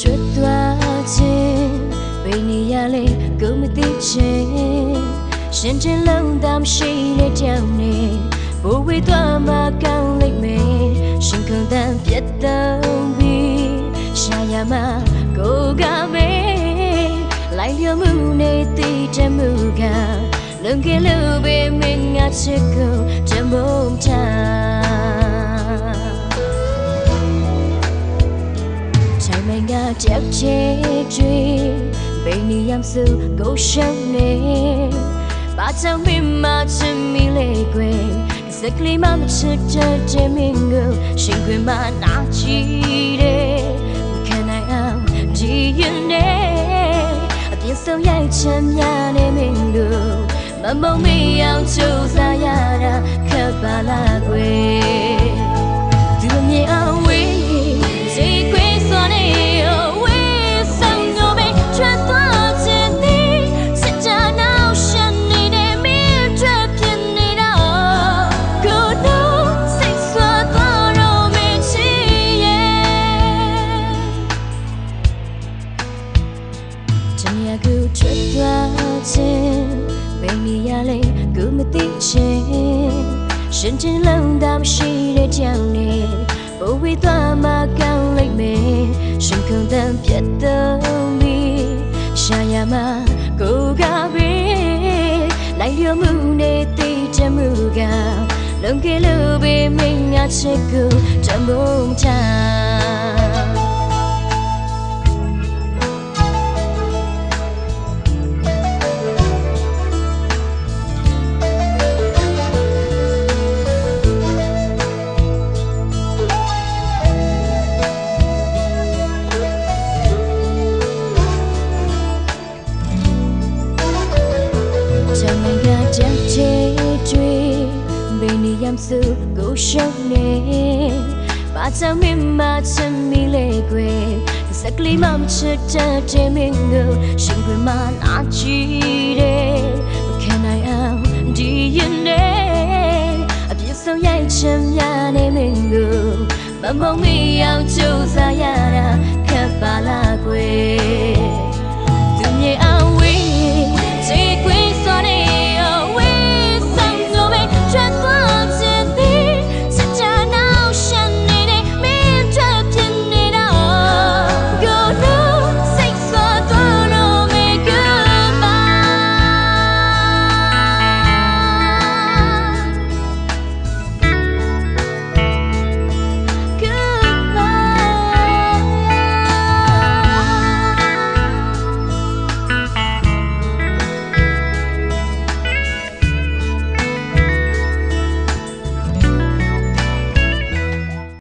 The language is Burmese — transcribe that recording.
ထွက်သွားခြင်းဘယ်နေရလဲကိုမသိခြင်းရှင်ချင်းလုံးသားမရှိတဲ့ကြောင်နေဘိုးဝေးသွားမှကောင်းလိမ့်မယ်ရှင်ခုန်တန်းပြတ်တော့ပြီးရှာရမှာကိုကမေးလိုက်ရမှုနေတည်ချမှုကလုံကလေးပဲမင်းငါချစ်ကိုတမုံချချိန်မငါကြောက်ချေကျွေးဘယ်နေရမစုကိုရှောင်းနေဘာကြောင့်မင်းမချစ်မိလေကွယ်စကလေးမမချစ်တဲ့မင်းကိုရှင်ခွင်မနာချီတယ်ခံနိုင်အောင်ကြည်ရင်နေအပြည့်စုံရိုက်ချမ်းများနေမင်းကိုမမုံမအောင်ကြိုးစားရတာခက်ပါလားကွယ်သူမြင်အောင်ဝေးစိတ်ခွေးစွာနေဝေးဆောင်တော့ပဲထွက်သွားခြင်းဒီစစ်ကြနောက်ရှင်နေတဲ့မင်းထွက်ဖြစ်နေတော့ကိုတော့စိတ်စွာသွားတော့မင်းချီရဲ့တမယာကိုထွက်သွားခြင်းဘယ်နေရလဲကိုမသိချင်းရှင်ချင်းလုံးသားမရှိတဲ့ကြောင်နေဘိုးဝေးသွားမှကောင်းလိမ့်မယ်ရှင်ခုန်တန်းပြတ်တော့ပြီးရှာရမှာကိုကပဲလိုက်ရမှုနေတည်ချမှုကလုံကလေးပဲမင်းငါချစ်ကိုတမုံချကြောက်ချေကျွေးဘယ်နေရမစုကိုရှောင်းနေဘာကြောင့်မင်းမချစ်မိလေကွယ်စကလေးမမချစ်တဲ့မင်းကိုရှင်ခွင်မနာချီတယ်ခံနိုင်အောင်ဒီရင်နေအပြည့်စုံရိုက်ချမ်းများနေမင်းကိုမမုံမအောင်ကြိုးစားရတာခက်ပါလားကွယ်